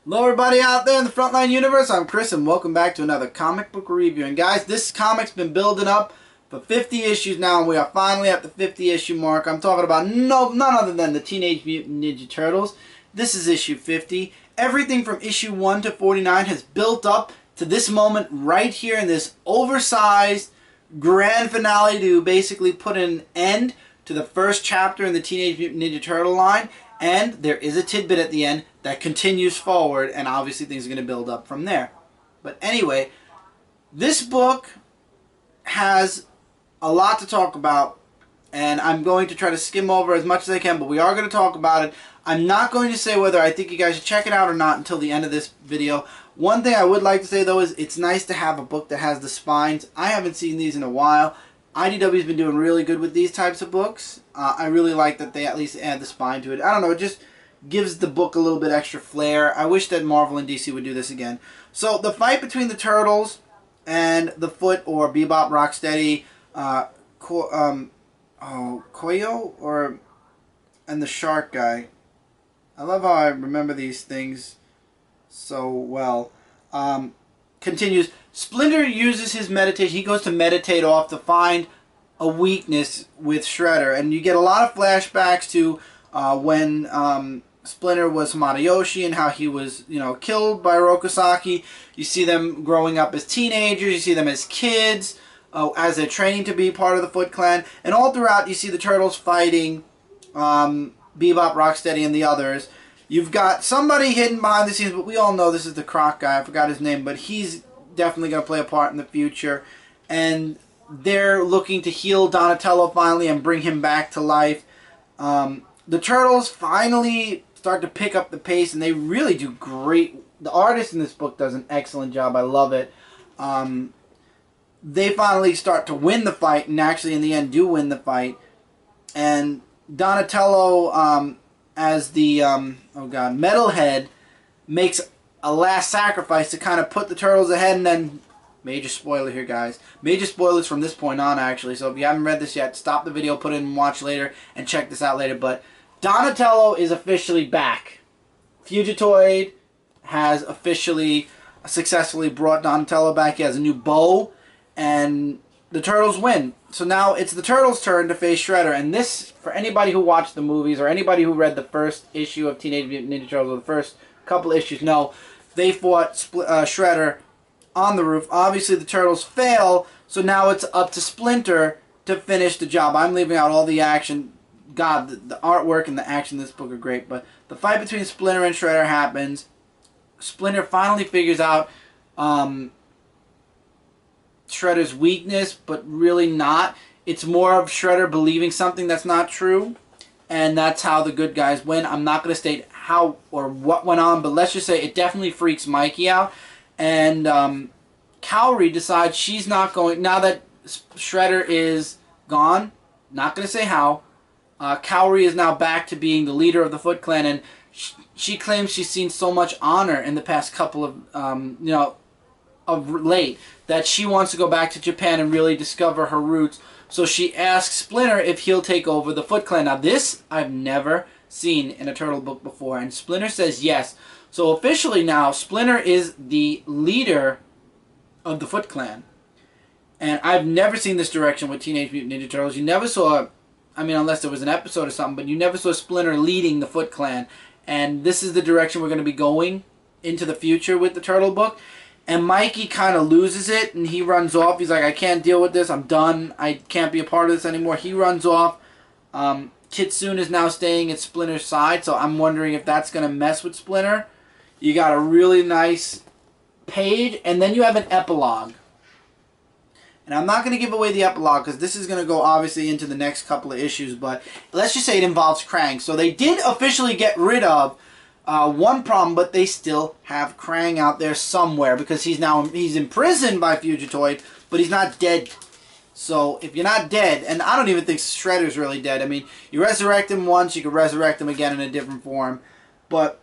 Hello everybody out there in the Frontline universe, I'm Chris and welcome back to another comic book review. And guys, this comic's been building up for 50 issues now and we are finally at the 50 issue mark. I'm talking about none other than the Teenage Mutant Ninja Turtles. This is issue 50. Everything from issue 1 to 49 has built up to this moment right here in this oversized grand finale to basically put an end to the first chapter in the Teenage Mutant Ninja Turtle line. And there is a tidbit at the end that continues forward, and obviously things are going to build up from there. But anyway, this book has a lot to talk about, and I'm going to try to skim over as much as I can, but we are going to talk about it. I'm not going to say whether I think you guys should check it out or not until the end of this video. One thing I would like to say, though, is it's nice to have a book that has the spines. I haven't seen these in a while. IDW's been doing really good with these types of books. I really like that they at least add the spine to it. I don't know, it just gives the book a little bit extra flair. I wish that Marvel and DC would do this again. So the fight between the Turtles and the Foot, or Bebop, Rocksteady, Koyo, and the Shark guy. I love how I remember these things so well. Continues. Splinter uses his meditation. He goes to meditate off to find a weakness with Shredder. And you get a lot of flashbacks to when Splinter was Hamayoshi and how he was, killed by Rokosaki. You see them growing up as teenagers. You see them as kids, as they're training to be part of the Foot Clan. And all throughout, you see the Turtles fighting Bebop, Rocksteady, and the others. You've got somebody hidden behind the scenes, but we all know this is the Croc guy. I forgot his name, but he's definitely going to play a part in the future. And they're looking to heal Donatello finally and bring him back to life. The Turtles finally start to pick up the pace, and they really do great. The artist in this book does an excellent job. I love it. They finally start to win the fight, and actually in the end do win the fight. And Donatello, as the Metalhead, makes a last sacrifice to kind of put the Turtles ahead, and then, major spoiler here guys, major spoilers from this point on actually, so if you haven't read this yet, stop the video, put it in and watch later, and check this out later. But Donatello is officially back. Fugitoid has officially successfully brought Donatello back. He has a new bow, and the Turtles win. So now it's the Turtles' turn to face Shredder, and this, for anybody who watched the movies, or anybody who read the first issue of Teenage Mutant Ninja Turtles, or the first couple issues, know they fought Shredder on the roof. Obviously the Turtles fail, so now it's up to Splinter to finish the job. I'm leaving out all the action. God, the artwork and the action in this book are great, but the fight between Splinter and Shredder happens. Splinter finally figures out Shredder's weakness, but really not. It's more of Shredder believing something that's not true, and that's how the good guys win. I'm not going to state how or what went on, but let's just say it definitely freaks Mikey out. And Kaori decides she's not going, now that Shredder is gone, not going to say how, Kaori is now back to being the leader of the Foot Clan, and she claims she's seen so much honor in the past couple of, of late, that she wants to go back to Japan and really discover her roots. So she asks Splinter if he'll take over the Foot Clan. Now this I've never seen in a Turtle book before, and Splinter says yes. So officially now, Splinter is the leader of the Foot Clan. And I've never seen this direction with Teenage Mutant Ninja Turtles. You never saw, I mean, unless there was an episode or something, but you never saw Splinter leading the Foot Clan. And this is the direction we're going to be going into the future with the Turtle book. And Mikey kind of loses it, and he runs off. He's like, I can't deal with this. I'm done. I can't be a part of this anymore. He runs off. Kitsune is now staying at Splinter's side, so I'm wondering if that's going to mess with Splinter. You got a really nice page, and then you have an epilogue. And I'm not going to give away the epilogue, because this is going to go, obviously, into the next couple of issues, but let's just say it involves Krang. So they did officially get rid of one problem, but they still have Krang out there somewhere, because he's imprisoned by Fugitoid, but he's not dead. So if you're not dead, and I don't even think Shredder's really dead. I mean, you resurrect him once, you can resurrect him again in a different form. But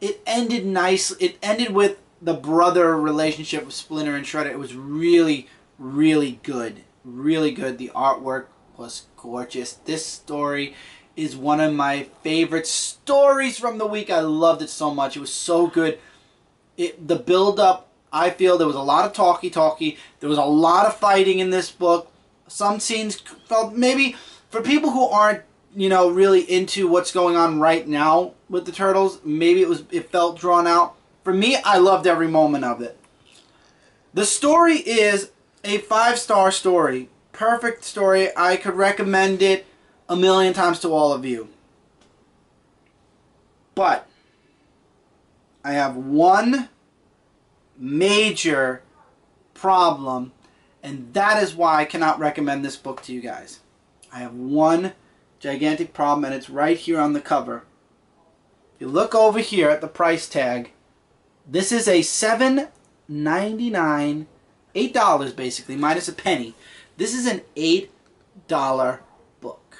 it ended nice. It ended with the brother relationship with Splinter and Shredder. It was really, really good. Really good. The artwork was gorgeous. This story is one of my favorite stories from the week. I loved it so much. It was so good. The build-up, I feel there was a lot of talky-talky. There was a lot of fighting in this book. Some scenes felt, maybe for people who aren't, you know, really into what's going on right now with the Turtles, maybe it felt drawn out. For me, I loved every moment of it. The story is a 5-star story. Perfect story. I could recommend it a million times to all of you. But I have one major problem, and that is why I cannot recommend this book to you guys. I have one gigantic problem, and it's right here on the cover. If you look over here at the price tag, this is a $7.99, $8 basically, minus a penny. This is an $8 book.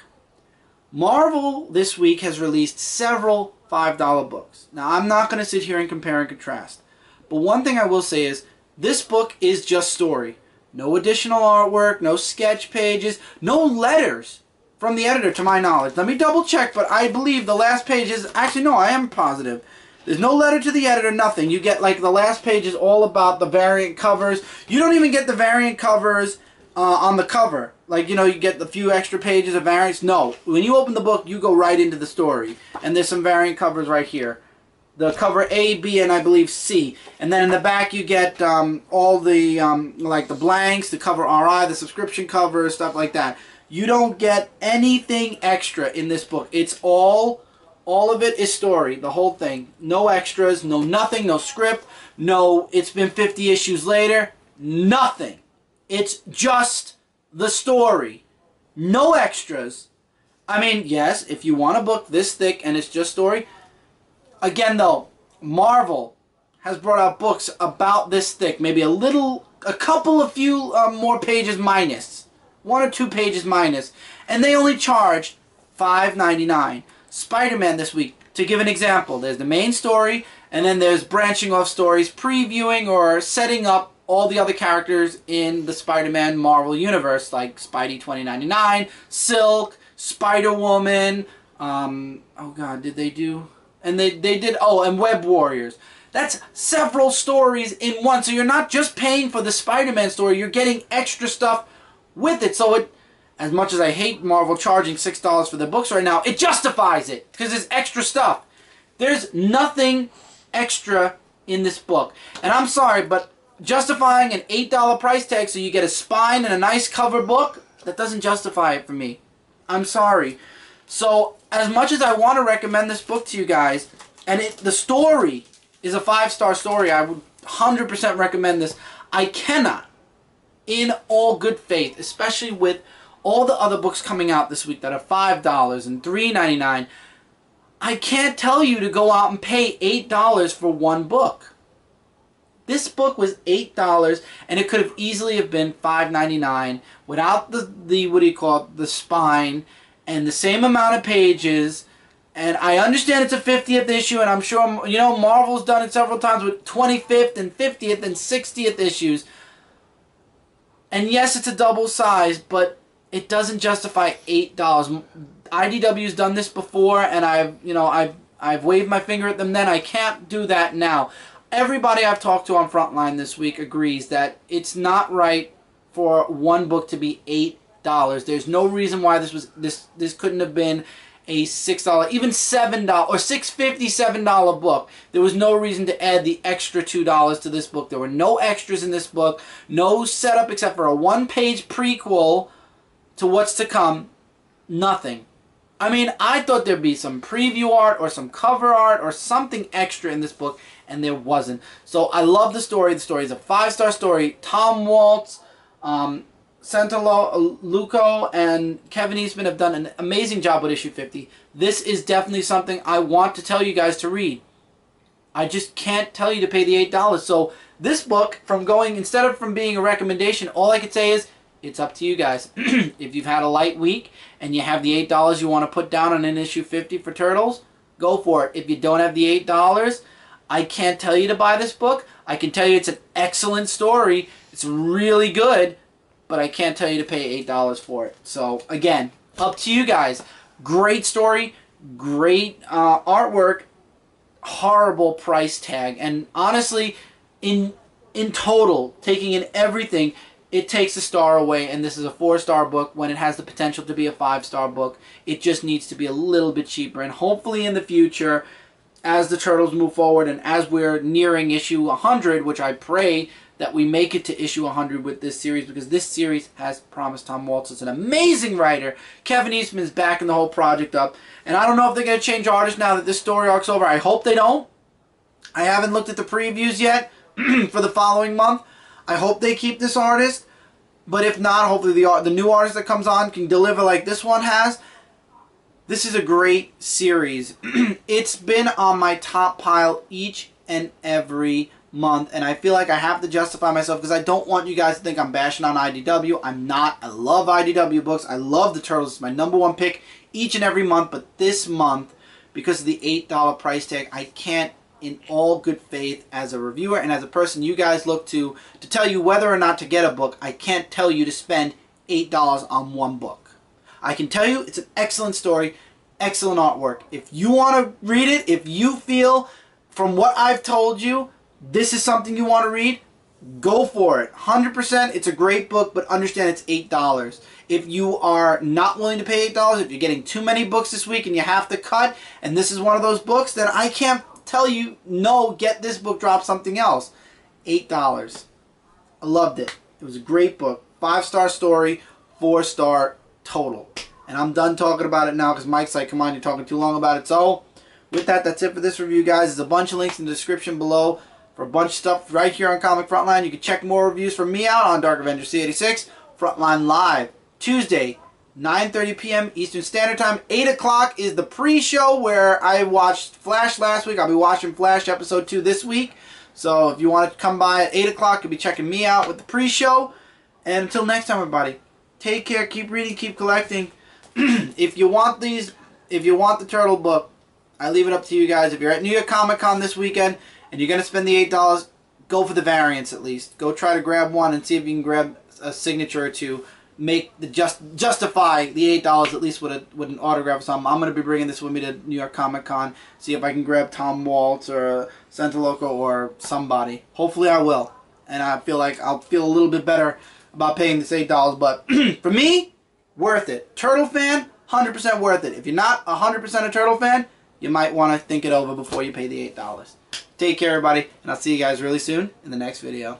Marvel this week has released several $5 books. Now, I'm not going to sit here and compare and contrast. But one thing I will say is, this book is just story. No additional artwork, no sketch pages, no letters from the editor to my knowledge. Let me double check, but I believe the last page is, actually no, I am positive. There's no letter to the editor, nothing. You get, like, the last page is all about the variant covers. You don't even get the variant covers on the cover. Like, you know, you get the few extra pages of variants. No. When you open the book, you go right into the story. And there's some variant covers right here. The cover A, B, and I believe C. And then in the back you get all the, like the blanks, the cover RI, the subscription cover, stuff like that. You don't get anything extra in this book. It's all of it is story, the whole thing. No extras, no nothing, no script, no it's been 50 issues later, nothing. It's just the story. No extras. I mean, yes, if you want a book this thick and it's just story. Again, though, Marvel has brought out books about this thick. Maybe a couple of few more pages minus. 1 or 2 pages minus. And they only charged $5.99. Spider-Man this week, to give an example, there's the main story, and then there's branching off stories, previewing or setting up all the other characters in the Spider-Man Marvel Universe, like Spidey 2099, Silk, Spider-Woman, oh god, did they do... And they did, oh, and Web Warriors. That's several stories in one, so you're not just paying for the Spider-Man story, you're getting extra stuff with it, so it... As much as I hate Marvel charging $6 for their books right now, it justifies it, because it's extra stuff. There's nothing extra in this book. And I'm sorry, but justifying an $8 price tag so you get a spine and a nice cover book, that doesn't justify it for me. I'm sorry. So, as much as I want to recommend this book to you guys, and the story is a 5-star story, I would 100% recommend this, I cannot, in all good faith, especially with all the other books coming out this week that are $5 and $3.99, I can't tell you to go out and pay $8 for one book. This book was $8, and it could have easily have been $5.99 without the what do you call it, the spine, and the same amount of pages. And I understand it's a 50th issue, and I'm sure, you know, Marvel's done it several times with 25th and 50th and 60th issues. And yes, it's a double size, but it doesn't justify $8. IDW's done this before, and I've waved my finger at them then. I can't do that now. Everybody I've talked to on Frontline this week agrees that it's not right for one book to be $8. There's no reason why this couldn't have been a $6, even $7 or $6.50, $7 book. There was no reason to add the extra $2 to this book. There were no extras in this book, no setup except for a 1-page prequel to what's to come. Nothing. I mean, I thought there'd be some preview art or some cover art or something extra in this book, and there wasn't. So I love the story. The story is a 5-star story. Tom Waltz, Santaluco, and Kevin Eastman have done an amazing job with issue 50. This is definitely something I want to tell you guys to read. I just can't tell you to pay the $8. So this book, instead of being a recommendation, all I could say is, it's up to you guys. If you've had a light week and you have the $8 you want to put down on an issue 50 for Turtles, go for it. If you don't have the $8, I can't tell you to buy this book. I can tell you it's an excellent story. It's really good, but I can't tell you to pay $8 for it. So, again, up to you guys. Great story, great artwork. horrible price tag. And honestly, in total, taking in everything, it takes a star away, and this is a 4-star book when it has the potential to be a 5-star book. It just needs to be a little bit cheaper, and hopefully in the future, as the Turtles move forward and as we're nearing issue 100, which I pray that we make it to issue 100 with this series, because this series has promised. Tom Waltz is an amazing writer. Kevin Eastman's backing the whole project up, and I don't know if they're going to change artists now that this story arc's over. I hope they don't. I haven't looked at the previews yet for the following month. I hope they keep this artist, but if not, hopefully the new artist that comes on can deliver like this one has. This is a great series. It's been on my top pile each and every month, and I feel like I have to justify myself because I don't want you guys to think I'm bashing on IDW. I'm not. I love IDW books. I love the Turtles. It's my #1 pick each and every month, but this month, because of the $8 price tag, I can't, in all good faith, as a reviewer and as a person you guys look to tell you whether or not to get a book, I can't tell you to spend $8 on one book. I can tell you it's an excellent story, excellent artwork. If you want to read it, if you feel from what I've told you, this is something you want to read, go for it. 100%, it's a great book, but understand it's $8. If you are not willing to pay $8, if you're getting too many books this week and you have to cut, and this is one of those books, then I can't tell you, no, get this book, drop something else. $8. I loved it. It was a great book. 5-star story, 4-star total. And I'm done talking about it now because Mike's like, come on, you're talking too long about it. So, with that, that's it for this review, guys. There's a bunch of links in the description below for a bunch of stuff right here on Comic Frontline. You can check more reviews from me out on Dark Avenger C86, Frontline Live, Tuesday, 9:30 p.m. Eastern Standard Time. 8 o'clock is the pre-show where I watched Flash last week. I'll be watching Flash Episode 2 this week. So if you want to come by at 8 o'clock, you'll be checking me out with the pre-show. And until next time, everybody, take care, keep reading, keep collecting. If you want the Turtle book, I leave it up to you guys. If you're at New York Comic Con this weekend and you're going to spend the $8, go for the variants at least. Go try to grab one and see if you can grab a signature or two. Make the justify the $8 at least with an autograph or something. I'm gonna be bringing this with me to New York Comic Con. See if I can grab Tom Waltz or Santaloco or somebody. Hopefully I will, and I feel like I'll feel a little bit better about paying this $8. But for me, worth it. Turtle fan, 100% worth it. If you're not 100% a Turtle fan, you might want to think it over before you pay the $8. Take care, everybody, and I'll see you guys really soon in the next video.